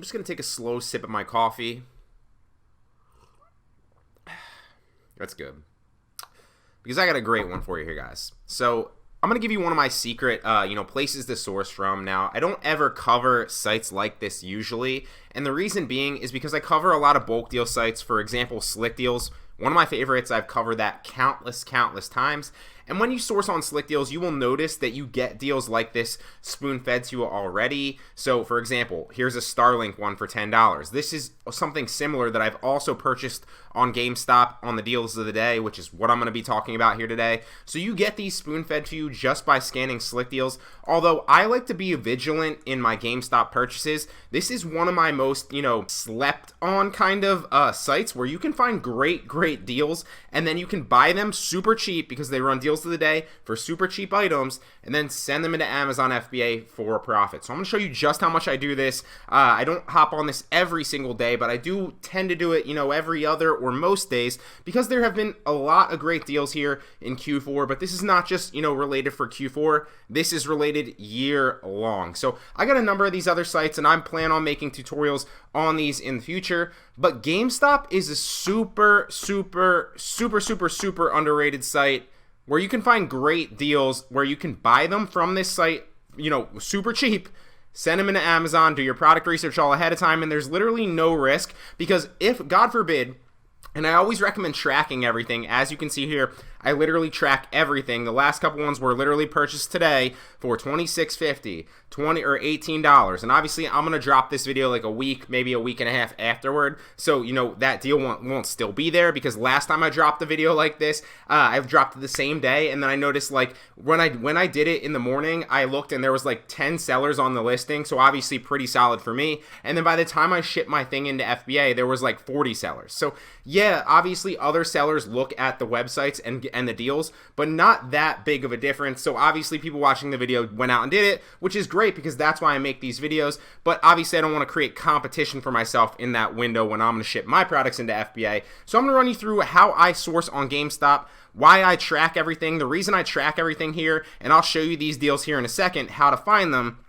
I'm just going to take a slow sip of my coffee. That's good. Because I got a great one for you here, guys. So I'm going to give you one of my secret, places to source from. Now, I don't ever cover sites like this usually, and the reason being is because I cover a lot of bulk deal sites. For example, Slick Deals, one of my favorites. I've covered that countless times. And when you source on Slick Deals, you will notice that you get deals like this spoon-fed to you already. So, for example, here's a Starlink one for $10. This is something similar that I've also purchased on GameStop on the deals of the day, which is what I'm going to be talking about here today. So you get these spoon-fed to you just by scanning Slick Deals. Although I like to be vigilant in my GameStop purchases, this is one of my most, slept on kind of sites where you can find great deals, and then you can buy them super cheap because they run deals of the day for super cheap items, and then send them into Amazon FBA for a profit. So I'm going to show you just how much I do this. I don't hop on this every single day, but I do tend to do it, every other or most days, because there have been a lot of great deals here in Q4, but this is not just, related for Q4. This is related year long. So I got a number of these other sites, and I'm planning on making tutorials on these in the future, but GameStop is a super underrated site where you can find great deals, where you can buy them from this site, super cheap, send them into Amazon, do your product research all ahead of time, and there's literally no risk, because if, God forbid, and I always recommend tracking everything. As you can see here, I literally track everything. The last couple ones were literally purchased today for $26.50, $20 or $18. And obviously, I'm going to drop this video like a week, maybe a week and a half afterward. So, that deal won't still be there, because last time I dropped a video like this, I've dropped it the same day. And then I noticed, like, when I did it in the morning, I looked and there was like 10 sellers on the listing. So obviously pretty solid for me. And then by the time I shipped my thing into FBA, there was like 40 sellers. So yeah, obviously other sellers look at the websites and the deals, but not that big of a difference. So obviously people watching the video went out and did it, which is great, because that's why I make these videos. But obviously I don't want to create competition for myself in that window when I'm going to ship my products into FBA. So I'm going to run you through how I source on GameStop, why I track everything, the reason I track everything here, and I'll show you these deals here in a second, how to find them,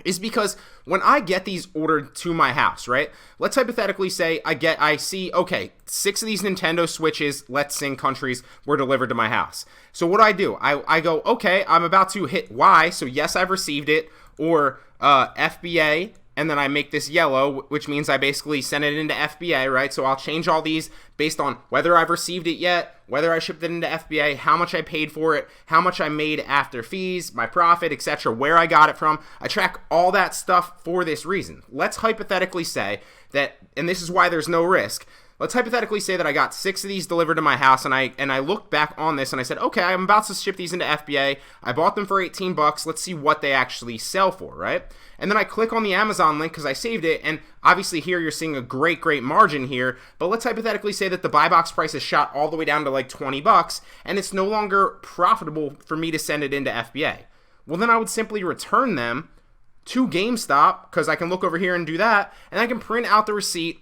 is because when I get these ordered to my house, right? Let's hypothetically say I see, okay, 6 of these Nintendo Switches, let's sing countries, were delivered to my house. So what do? I go, okay, I'm about to hit Y, so yes, I've received it, or FBA, and then I make this yellow, which means I basically send it into FBA, right? So I'll change all these based on whether I've received it yet, whether I shipped it into FBA, how much I paid for it, how much I made after fees, my profit, etc., where I got it from. I track all that stuff for this reason. Let's hypothetically say that, and this is why there's no risk, let's hypothetically say that I got 6 of these delivered to my house, and I looked back on this and I said, okay, I'm about to ship these into FBA. I bought them for $18. Let's see what they actually sell for, right? And then I click on the Amazon link because I saved it, and obviously here you're seeing a great margin here. But let's hypothetically say that the buy box price is shot all the way down to like $20, and it's no longer profitable for me to send it into FBA. Well, then I would simply return them to GameStop, because I can look over here and do that, and I can print out the receipt,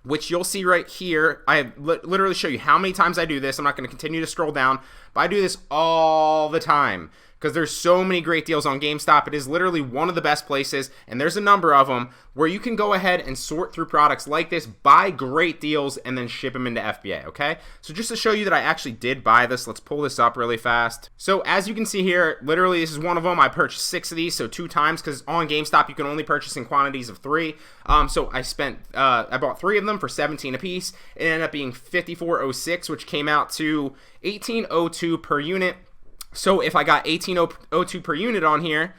which you'll see right here. I literally show you how many times I do this. I'm not going to continue to scroll down, but I do this all the time because there's so many great deals on GameStop. It is literally one of the best places, and there's a number of them where you can go ahead and sort through products like this, buy great deals, and then ship them into FBA, okay? So just to show you that I actually did buy this, let's pull this up really fast. So as you can see here, literally this is one of them. I purchased 6 of these, so 2 times, because on GameStop you can only purchase in quantities of 3. So I bought 3 of them for $17 a piece. It ended up being $54.06, which came out to $18.02 per unit. So if I got $18.02 per unit on here,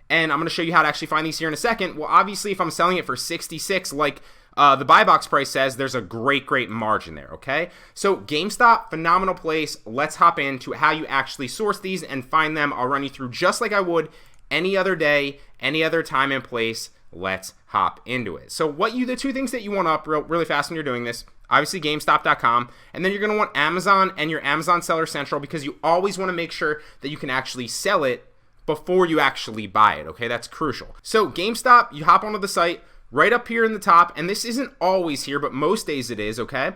and I'm going to show you how to actually find these here in a second. Well, obviously, if I'm selling it for $66, like the buy box price says, there's a great margin there, okay? So GameStop, phenomenal place. Let's hop into how you actually source these and find them. I'll run you through just like I would any other day, any other time and place. Let's hop into it. So the 2 things that you want up really fast when you're doing this, obviously GameStop.com, and then you're going to want Amazon and your Amazon Seller Central, because you always want to make sure that you can actually sell it before you actually buy it, okay? That's crucial. So GameStop, you hop onto the site, right up here in the top, and this isn't always here, but most days it is, okay?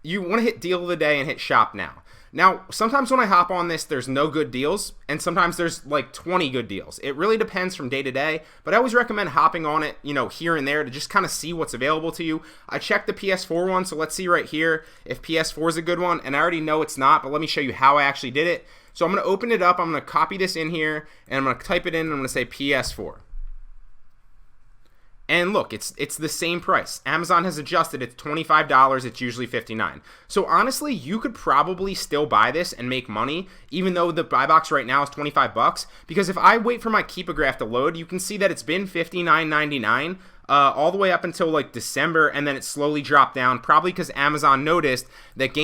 You want to hit Deal of the Day and hit Shop Now. Now, sometimes when I hop on this, there's no good deals, and sometimes there's like 20 good deals. It really depends from day to day, but I always recommend hopping on it, here and there to just kind of see what's available to you. I checked the PS4 one, so let's see right here if PS4 is a good one, and I already know it's not, but let me show you how I actually did it. So I'm going to open it up, I'm going to copy this in here, and I'm going to type it in, and I'm going to say PS4. And look, it's the same price. Amazon has adjusted. It's $25. It's usually $59. So honestly, you could probably still buy this and make money, even though the buy box right now is $25. Because if I wait for my Keep-A-Graph to load, you can see that it's been $59.99 all the way up until like December, and then it slowly dropped down, probably because Amazon noticed that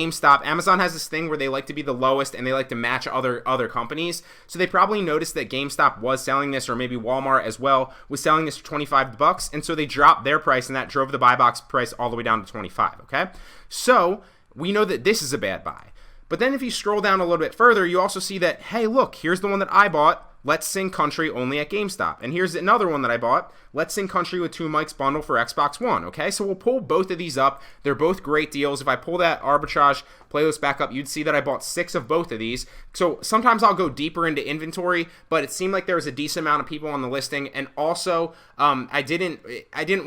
Amazon has this thing where they like to be the lowest and they like to match other companies. So they probably noticed that GameStop was selling this, or maybe Walmart as well was selling this for $25, and so they dropped their price, and that drove the buy box price all the way down to $25. Okay, so we know that this is a bad buy. But then if you scroll down a little bit further, you also see that, hey, look, here's the one that I bought. Let's Sing Country only at GameStop. And here's another one that I bought. Let's Sing Country with 2 mics bundle for Xbox One. Okay, so we'll pull both of these up. They're both great deals. If I pull that Arbitrage playlist back up, you'd see that I bought 6 of both of these. So sometimes I'll go deeper into inventory, but it seemed like there was a decent amount of people on the listing. And also, I didn't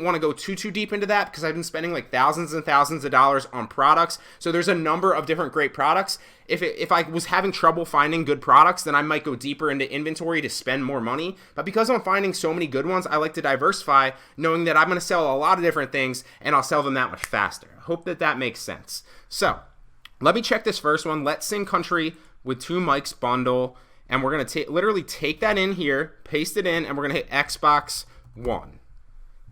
want to go too deep into that because I've been spending like thousands and thousands of dollars on products. So there's a number of different great products. If I was having trouble finding good products, then I might go deeper into inventory to spend more money. But because I'm finding so many good ones, I like to diversify, knowing that I'm going to sell a lot of different things, and I'll sell them that much faster. I hope that makes sense. So let me check this first one. Let's Sing Country with 2 mics bundle, and we're going to literally take that in here, paste it in, and we're going to hit Xbox One.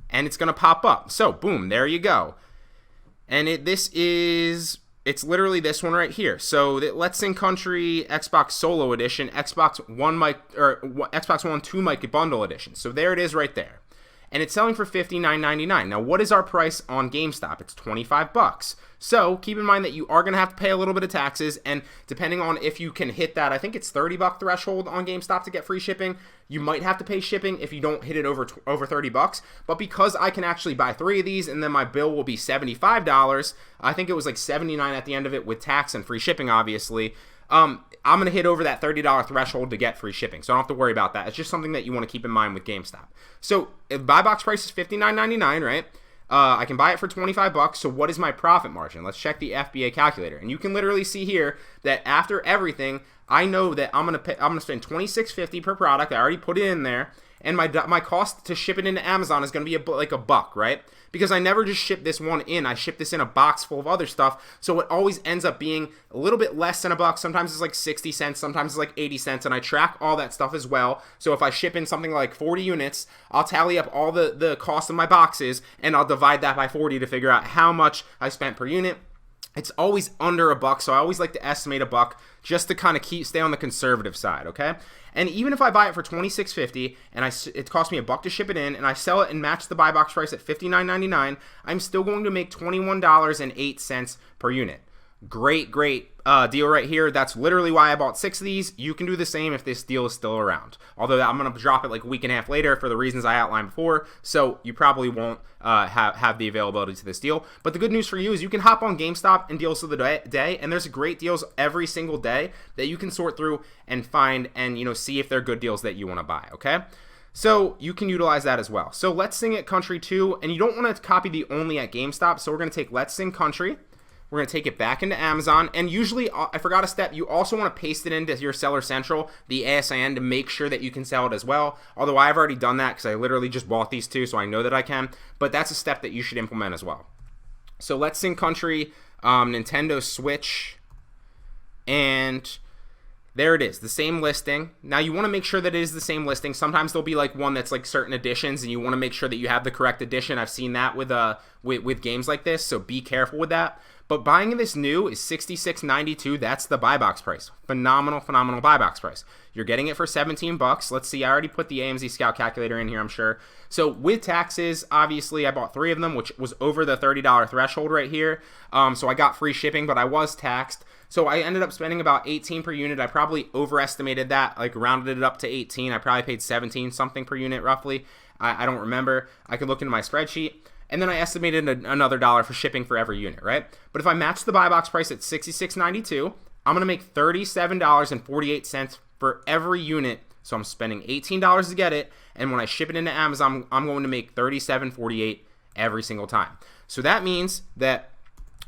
And it's going to pop up. So boom, there you go. And it's literally this one right here. So Let's Sing Country Xbox Solo Edition, Xbox One 2 mic bundle edition. So there it is right there. And it's selling for $59.99. Now, what is our price on GameStop? It's $25. So keep in mind that you are going to have to pay a little bit of taxes, and depending on if you can hit that, I think it's $30 threshold on GameStop to get free shipping. You might have to pay shipping if you don't hit it over $30. But because I can actually buy 3 of these, and then my bill will be $75, I think it was like $79 at the end of it with tax and free shipping, obviously. I'm going to hit over that $30 threshold to get free shipping, so I don't have to worry about that. It's just something that you want to keep in mind with GameStop. So if buy box price is $59.99, right? I can buy it for $25, so what is my profit margin? Let's check the FBA calculator, and you can literally see here that after everything, I know that I'm gonna spend $26.50 per product. I already put it in there, and my cost to ship it into Amazon is going to be like $1, right? Because I never just ship this one in. I ship this in a box full of other stuff, so it always ends up being a little bit less than $1. Sometimes it's like 60 cents, sometimes it's like 80 cents, and I track all that stuff as well. So if I ship in something like 40 units, I'll tally up all the cost of my boxes, and I'll divide that by 40 to figure out how much I spent per unit. It's always under $1, so I always like to estimate $1 just to kind of stay on the conservative side, okay? And even if I buy it for $26.50 and it costs me $1 to ship it in, and I sell it and match the buy box price at $59.99, I'm still going to make $21.08 per unit. Great deal right here. That's literally why I bought 6 of these. You can do the same if this deal is still around. Although I'm going to drop it like a week and a half later for the reasons I outlined before, so you probably won't have the availability to this deal. But the good news for you is you can hop on GameStop and deals of the day, and there's great deals every single day that you can sort through and find and see if they're good deals that you want to buy, okay? So you can utilize that as well. So Let's Sing It Country 2, and you don't want to copy the only at GameStop, so we're going to take Let's Sing Country. We're going to take it back into Amazon, and usually, I forgot a step, you also want to paste it into your Seller Central, the ASIN, to make sure that you can sell it as well, although I've already done that because I literally just bought these 2, so I know that I can, but that's a step that you should implement as well. So Let's Sing Country, Nintendo Switch, and there it is, the same listing. Now you want to make sure that it is the same listing. Sometimes there'll be like one that's like certain editions, and you want to make sure that you have the correct edition. I've seen that with games like this, so be careful with that. But buying this new is $66.92. That's the buy box price. Phenomenal buy box price. You're getting it for $17. Let's see, I already put the AMZ Scout calculator in here, I'm sure. So with taxes, obviously I bought 3 of them, which was over the $30 threshold right here. So I got free shipping, but I was taxed. So I ended up spending about $18 per unit. I probably overestimated that, like rounded it up to 18. I probably paid 17 something per unit roughly. I don't remember. I could look into my spreadsheet. And then I estimated another $1 for shipping for every unit, right? But if I match the buy box price at $66.92, I'm going to make $37.48 for every unit. So I'm spending $18 to get it, and when I ship it into Amazon, I'm going to make $37.48 every single time. So that means that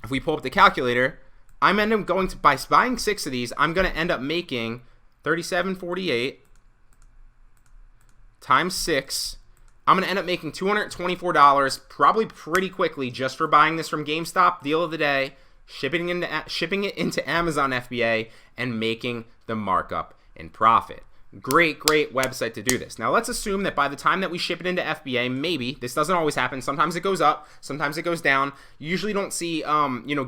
if we pull up the calculator, I'm end up going to, by buying 6 of these, I'm going to end up making $37.48 times 6. I'm going to end up making $224 probably pretty quickly just for buying this from GameStop, deal of the day, shipping it into Amazon FBA, and making the markup in profit. Great website to do this. Now let's assume that by the time that we ship it into FBA, maybe, this doesn't always happen, sometimes it goes up, sometimes it goes down. You usually don't see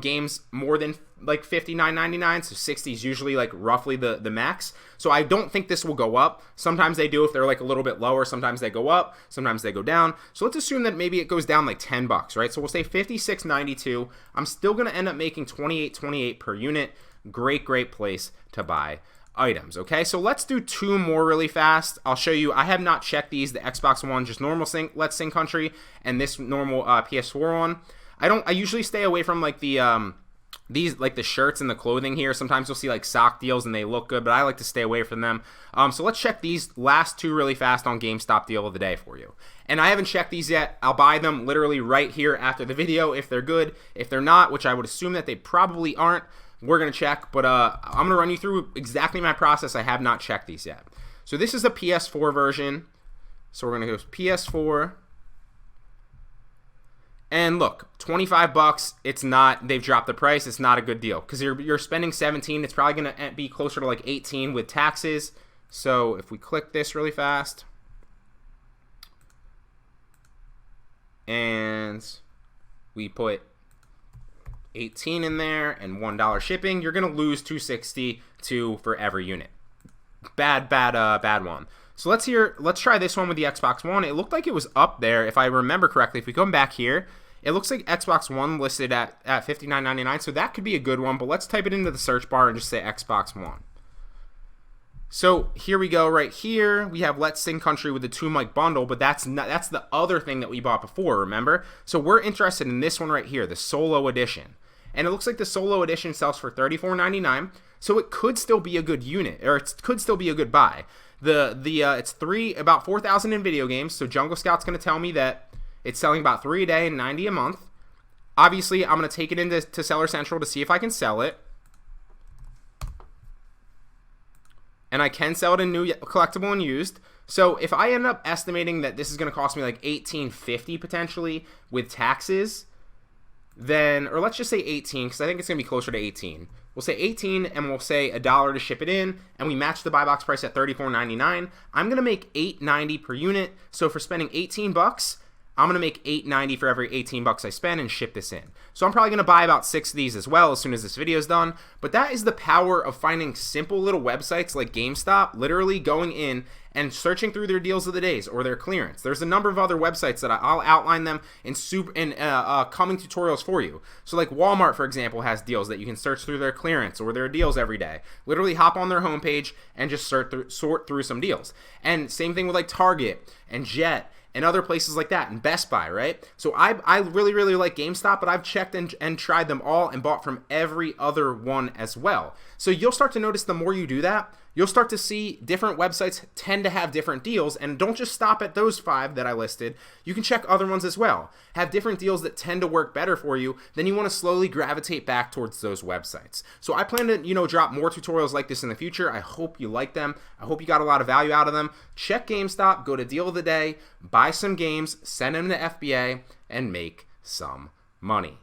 games more than like $59.99, so 60 is usually like roughly the max. So I don't think this will go up. Sometimes they do if they're like a little bit lower, sometimes they go up, sometimes they go down. So let's assume that maybe it goes down like $10, right? So we'll say $56.92. I'm still going to end up making $28.28 per unit. Great place to buy items. Okay, so let's do 2 more really fast. I'll show you. I have not checked these. The Xbox One, just normal Let's Sing Country, and this normal PS4 one. I usually stay away from like the these, like the shirts and the clothing here. Sometimes you'll see like sock deals and they look good, but I like to stay away from them. So let's check these last 2 really fast on GameStop deal of the day for you. And I haven't checked these yet. I'll buy them literally right here after the video if they're good. If they're not, which I would assume that they probably aren't, we're going to check, but I'm going to run you through exactly my process. I have not checked these yet. So this is a PS4 version. So we're going to go PS4. And look, $25, it's not, they've dropped the price. It's not a good deal because you're spending 17. It's probably going to be closer to like 18 with taxes. So if we click this really fast and we put 18 in there and $1 shipping, you're gonna lose $2.62 for every unit. Bad one. So let's try this one with the Xbox One. It looked like it was up there, if I remember correctly. If we come back here, it looks like Xbox One listed at $59.99, so that could be a good one. But let's type it into the search bar and just say Xbox One. So here we go. Right here we have Let's Sing Country with the 2 mic bundle, but that's the other thing that we bought before, remember? So we're interested in this one right here, the Solo Edition. And it looks like the Solo Edition sells for $34.99, so it could still be a good unit, or it could still be a good buy. It's about 4,000 in video games, so Jungle Scout's going to tell me that it's selling about 3 a day and 90 a month. Obviously, I'm going to take it into Seller Central to see if I can sell it. And I can sell it in new, collectible, and used. So if I end up estimating that this is going to cost me like $18.50 potentially with taxes, then, or let's just say 18, because I think it's going to be closer to 18. We'll say 18, and we'll say $1 to ship it in, and we match the buy box price at $34.99. I'm going to make $8.90 per unit. So for spending $18, I'm going to make $8.90 for every $18 I spend and ship this in. So I'm probably going to buy about 6 of these as well as soon as this video is done. But that is the power of finding simple little websites like GameStop, literally going in and searching through their deals of the days or their clearance. There's a number of other websites that I'll outline them in coming tutorials for you. So like Walmart, for example, has deals that you can search through their clearance or their deals every day. Literally hop on their homepage and just sort through some deals. And same thing with like Target and Jet and other places like that, and Best Buy, right? So I really like GameStop, but I've checked and tried them all and bought from every other one as well. So you'll start to notice the more you do that, you'll start to see different websites tend to have different deals, and don't just stop at those 5 that I listed. You can check other ones as well. Have different deals that tend to work better for you, then you want to slowly gravitate back towards those websites. So I plan to, drop more tutorials like this in the future. I hope you like them. I hope you got a lot of value out of them. Check GameStop, go to deal of the day, buy some games, send them to FBA, and make some money.